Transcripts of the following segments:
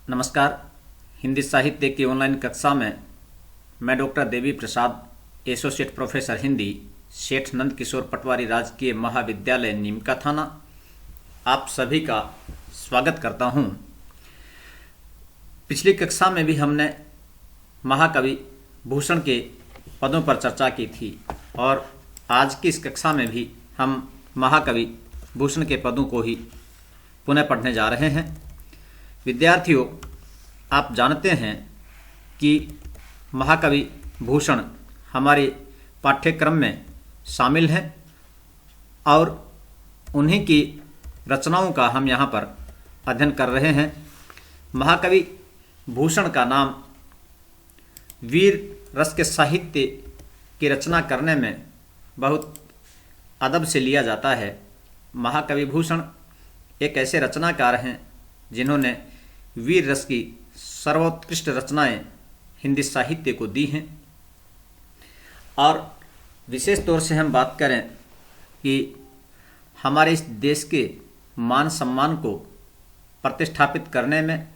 नमस्कार। हिंदी साहित्य की ऑनलाइन कक्षा में मैं doctor Devi Prasad, associate professor Hindi, सेठ नंद किशोर पटवारी राजकीय महाविद्यालय नीमका थाना, आप सभी का स्वागत करता हूं। पिछली कक्षा में भी हमने महाकवि भूषण के पदों पर चर्चा की थी और आज की इस कक्षा में भी हम महाकवि भूषण के पदों को ही पुनः पढ़ने जा रहे हैं। विद्यार्थियों, आप जानते हैं कि महाकवि भूषण हमारे पाठ्यक्रम में शामिल हैं और उन्हीं की रचनाओं का हम यहाँ पर अध्ययन कर रहे हैं। महाकवि भूषण का नाम वीर रस के साहित्य की रचना करने में बहुत अदब से लिया जाता है। महाकवि भूषण एक ऐसे रचनाकार हैं जिन्होंने वीर रस की सर्वोत्कृष्ट रचनाएं हिंदी साहित्य को दी हैं। और विशेष तौर से हम बात करें कि हमारे इस देश के मान सम्मान को प्रतिष्ठापित करने में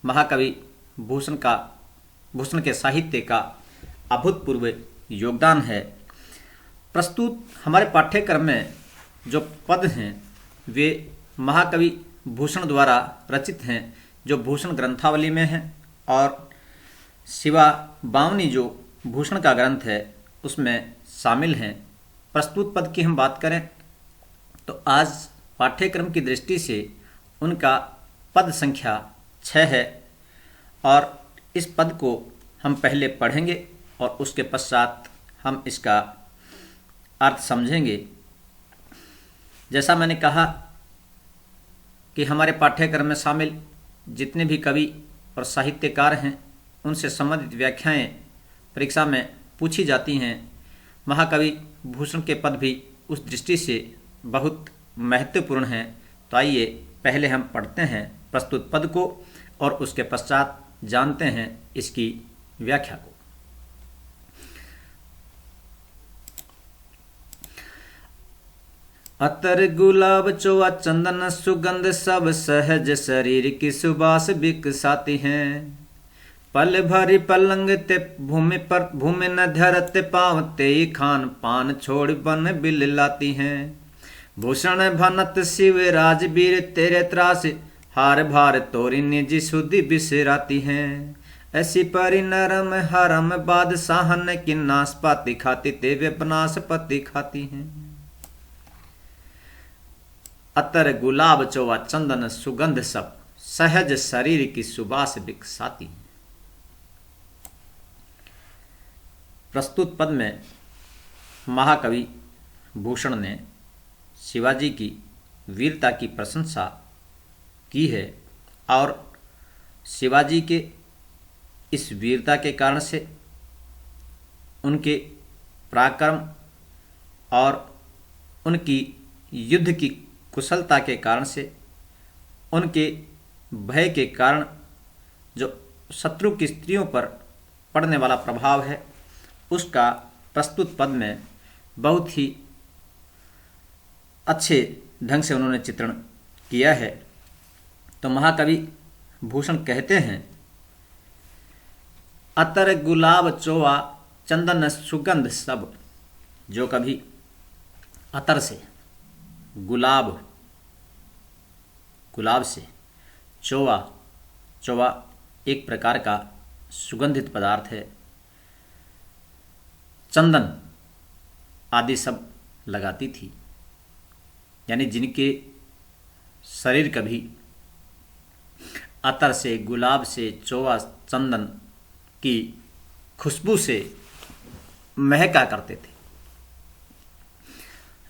महाकवि भूषण के साहित्य का अभूतपूर्व योगदान है। प्रस्तुत हमारे पाठ्यक्रम में जो पद हैं वे महाकवि भूषण द्वारा रचित हैं, जो भूषण ग्रंथावली में हैं, और शिवा बावनी जो भूषण का ग्रंथ है उसमें शामिल हैं। प्रस्तुत पद की हम बात करें तो आज पाठ्यक्रम की दृष्टि से उनका पद संख्या 6 है और इस पद को हम पहले पढ़ेंगे और उसके पश्चात हम इसका अर्थ समझेंगे। जैसा मैंने कहा कि हमारे पाठ्यक्रम में शामिल जितने भी कवि और साहित्यकार हैं उनसे संबंधित व्याख्याएं परीक्षा में पूछी जाती हैं। महाकवि भूषण के पद भी उस दृष्टि से बहुत महत्वपूर्ण हैं। तो आइए पहले हम पढ़ते हैं प्रस्तुत पद को और उसके पश्चात जानते हैं इसकी व्याख्या को। अतर गुलाब चौवा चंदन सुगंध सब सहज शरीर की सुबास बिकसाती हैं। पल भरी पलंग ते भूमि न धरते पावते खान पान छोड़ बन बिल लाती हैं। भूषण भनत शिव राजवीर तेरे त्रास हार भार तोरी निजी सुधि बिसराती हैं। ऐसी परी नरम हरम बादशाहन की नाशपाती खाती तेवे बनासपति खाती हैं। अतर गुलाब चौवा चंदन सुगंध सब सहज शरीर की सुबास बिकसाती हैं। प्रस्तुत पद में महाकवि भूषण ने शिवाजी की वीरता की प्रशंसा की है और शिवाजी के इस वीरता के कारण से, उनके पराक्रम और उनकी युद्ध की कुशलता के कारण से, उनके भय के कारण जो शत्रु की स्त्रियों पर पड़ने वाला प्रभाव है उसका प्रस्तुत पद में बहुत ही अच्छे ढंग से उन्होंने चित्रण किया है। तो महाकवि भूषण कहते हैं, अतर गुलाब चौवा चंदन सुगंध सब। जो कभी अतर से, गुलाब से, चौवा एक प्रकार का सुगंधित पदार्थ है, चंदन आदि सब लगाती थी। यानी जिनके शरीर कभी अतर से, गुलाब से, चौवा, चंदन की खुशबू से महका करते थे,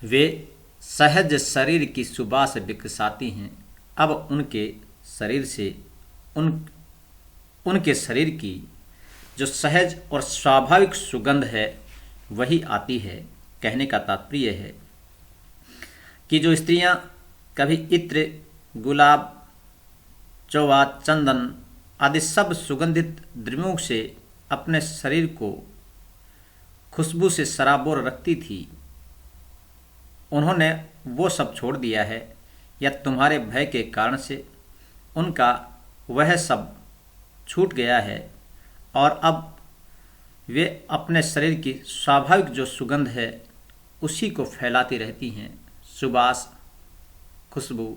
वे सहज शरीर की सुबास बिकसाती हैं। अब उनके शरीर से, उनके शरीर की जो सहज और स्वाभाविक सुगंध है वही आती है। कहने का तात्पर्य है कि जो स्त्रियां कभी इत्र, गुलाब, चौवा, चंदन आदि सब सुगंधित द्रव्यों से अपने शरीर को खुशबू से सराबोर रखती थी, उन्होंने वो सब छोड़ दिया है या तुम्हारे भय के कारण से उनका वह सब छूट गया है और अब वे अपने शरीर की स्वाभाविक जो सुगंध है उसी को फैलाती रहती हैं। सुबास, खुशबू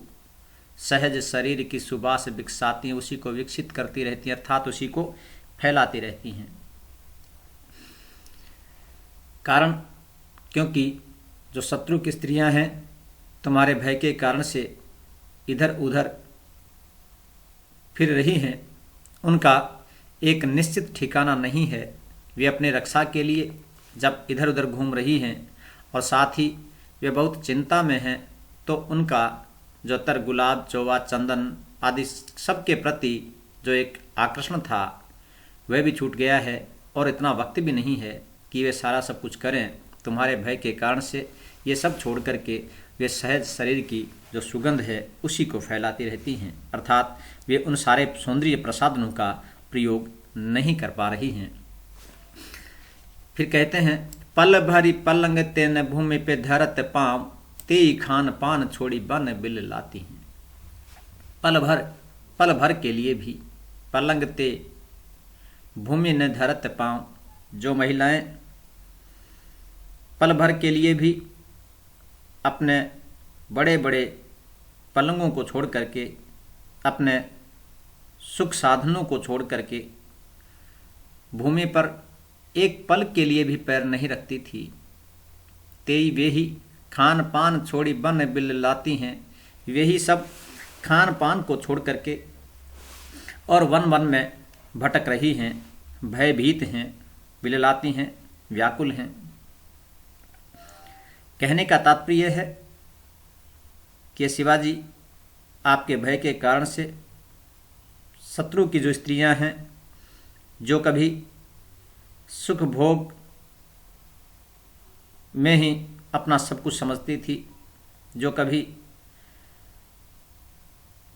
सहज शरीर की सुबास विकसाती हैं, उसी को विकसित करती रहती हैं, अर्थात उसी को फैलाती रहती हैं। कारण क्योंकि जो शत्रु की स्त्रियां हैं तुम्हारे भय के कारण से इधर उधर फिर रही हैं, उनका एक निश्चित ठिकाना नहीं है। वे अपने रक्षा के लिए जब इधर उधर घूम रही हैं और साथ ही वे बहुत चिंता में हैं, तो उनका जो तर गुलाब, चौवा, चंदन आदि सबके प्रति जो एक आकर्षण था वह भी छूट गया है और इतना वक्त भी नहीं है कि वे सारा सब कुछ करें। तुम्हारे भय के कारण से ये सब छोड़ करके वे सहज शरीर की जो सुगंध है उसी को फैलाती रहती हैं, अर्थात वे उन सारे सौंदर्य प्रसाधनों का प्रयोग नहीं कर पा रही हैं। फिर कहते हैं, पल भरी पलंग तेन भूमि पे धरत पाँव, तेई खान पान छोड़ी बन बिल लाती हैं। पल भर के लिए भी पलंग ते भूमि न धरत पाँव, जो महिलाएं पल भर के लिए भी अपने बड़े बड़े पलंगों को छोड़ करके, अपने सुख साधनों को छोड़ करके भूमि पर एक पल के लिए भी पैर नहीं रखती थी, तेई वे ही खान पान छोड़ी बन बिल लाती हैं। वे ही सब खान पान को छोड़ करके और वन वन में भटक रही हैं, भयभीत हैं, बिललाती हैं, व्याकुल हैं। कहने का तात्पर्य है कि शिवाजी आपके भय के कारण से शत्रु की जो स्त्रियां हैं, जो कभी सुख भोग में ही अपना सब कुछ समझती थी, जो कभी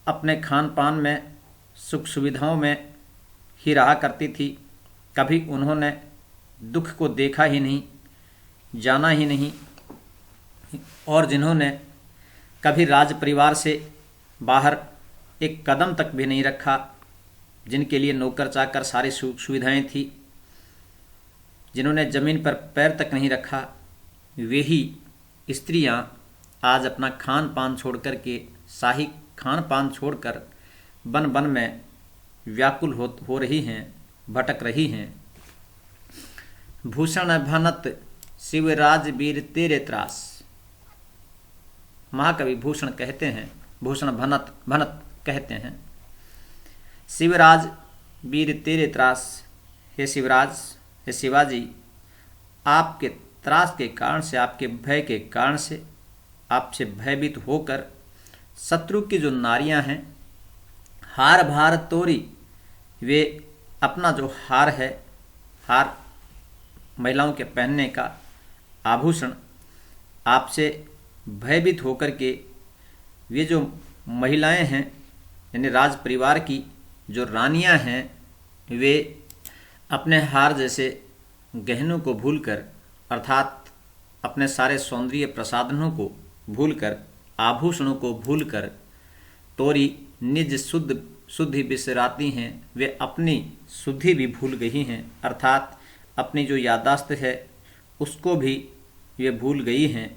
अपने खान पान में सुख सुविधाओं में ही रहा करती थी, कभी उन्होंने दुख को देखा ही नहीं, जाना ही नहीं, और जिन्होंने कभी राज परिवार से बाहर एक कदम तक भी नहीं रखा, जिनके लिए नौकर चाकर सारी सुविधाएं थी, जिन्होंने ज़मीन पर पैर तक नहीं रखा, वे ही स्त्रियां आज अपना खान पान छोड़ कर के, शाही खान पान छोड़कर बन बन में व्याकुल हो रही हैं, भटक रही हैं। भूषण भनत शिवराज वीर तेरे त्रास, महाकवि भूषण कहते हैं, भूषण भनत कहते हैं, शिवराज वीर तेरे त्रास, हे शिवराज, हे शिवाजी, आपके त्रास के कारण से, आपके भय के कारण से, आपसे भयभीत होकर शत्रु की जो नारियां हैं, हार भार तोरी, वे अपना जो हार है, हार महिलाओं के पहनने का आभूषण, आपसे भयभीत होकर के वे जो महिलाएं हैं, यानी राज परिवार की जो रानियां हैं, वे अपने हार जैसे गहनों को भूलकर, अर्थात अपने सारे सौंदर्य प्रसाधनों को भूलकर, आभूषणों को भूलकर, तोरी निज शुद्धि बिसराती हैं। वे अपनी शुद्धि भी भूल गई हैं, अर्थात अपनी जो यादाश्त है उसको भी वे भूल गई हैं।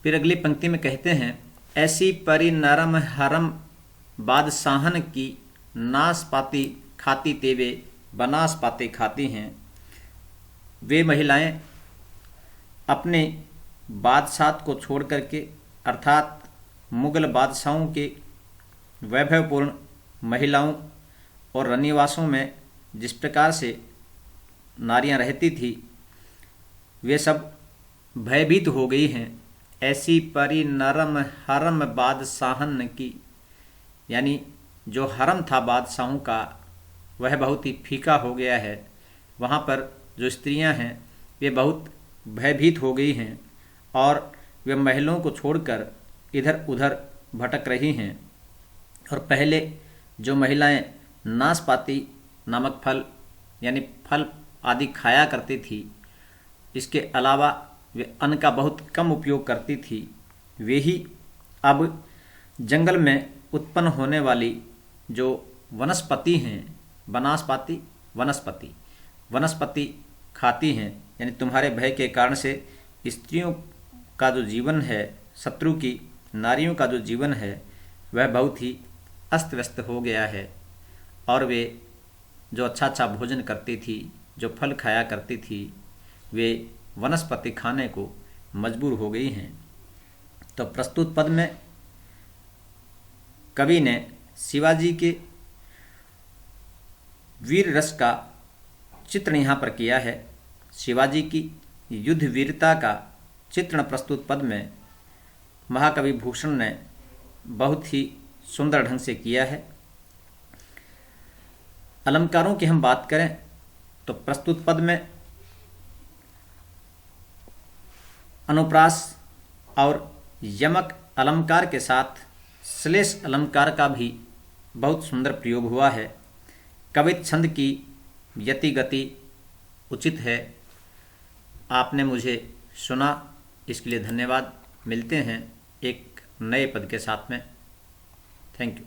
फिर अगली पंक्ति में कहते हैं, ऐसी परी नरम हरम बादशाहन की, नाशपाती खाती तेवे बनास पाते खाती हैं। वे महिलाएं अपने बादशाह को छोड़ करके, अर्थात मुगल बादशाहों के वैभवपूर्ण महिलाओं और रनिवासों में जिस प्रकार से नारियां रहती थी, वे सब भयभीत हो गई हैं। ऐसी परी नरम हरम बादशाहन की, यानी जो हरम था बादशाहों का वह बहुत ही फीका हो गया है। वहाँ पर जो स्त्रियां हैं वे बहुत भयभीत हो गई हैं और वे महलों को छोड़कर इधर उधर भटक रही हैं। और पहले जो महिलाएं नाशपाती नामक फल यानी फल आदि खाया करती थी, इसके अलावा वे अन्न का बहुत कम उपयोग करती थी, वे ही अब जंगल में उत्पन्न होने वाली जो वनस्पति हैं, वनस्पति वनस्पति वनस्पति खाती हैं, यानी तुम्हारे भय के कारण से स्त्रियों का जो जीवन है, शत्रु की नारियों का जो जीवन है, वह बहुत ही अस्त व्यस्त हो गया है। और वे जो अच्छा अच्छा भोजन करती थी, जो फल खाया करती थी, वे वनस्पति खाने को मजबूर हो गई हैं। तो प्रस्तुत पद में कवि ने शिवाजी के वीर रस का चित्रण यहाँ पर किया है। शिवाजी की युद्ध वीरता का चित्रण प्रस्तुत पद में महाकवि भूषण ने बहुत ही सुंदर ढंग से किया है। अलंकारों की हम बात करें तो प्रस्तुत पद में अनुप्रास और यमक अलंकार के साथ श्लेष अलंकार का भी बहुत सुंदर प्रयोग हुआ है। कवित छंद की यति गति उचित है। आपने मुझे सुना, इसके लिए धन्यवाद। मिलते हैं एक नए पद के साथ में। Thank you.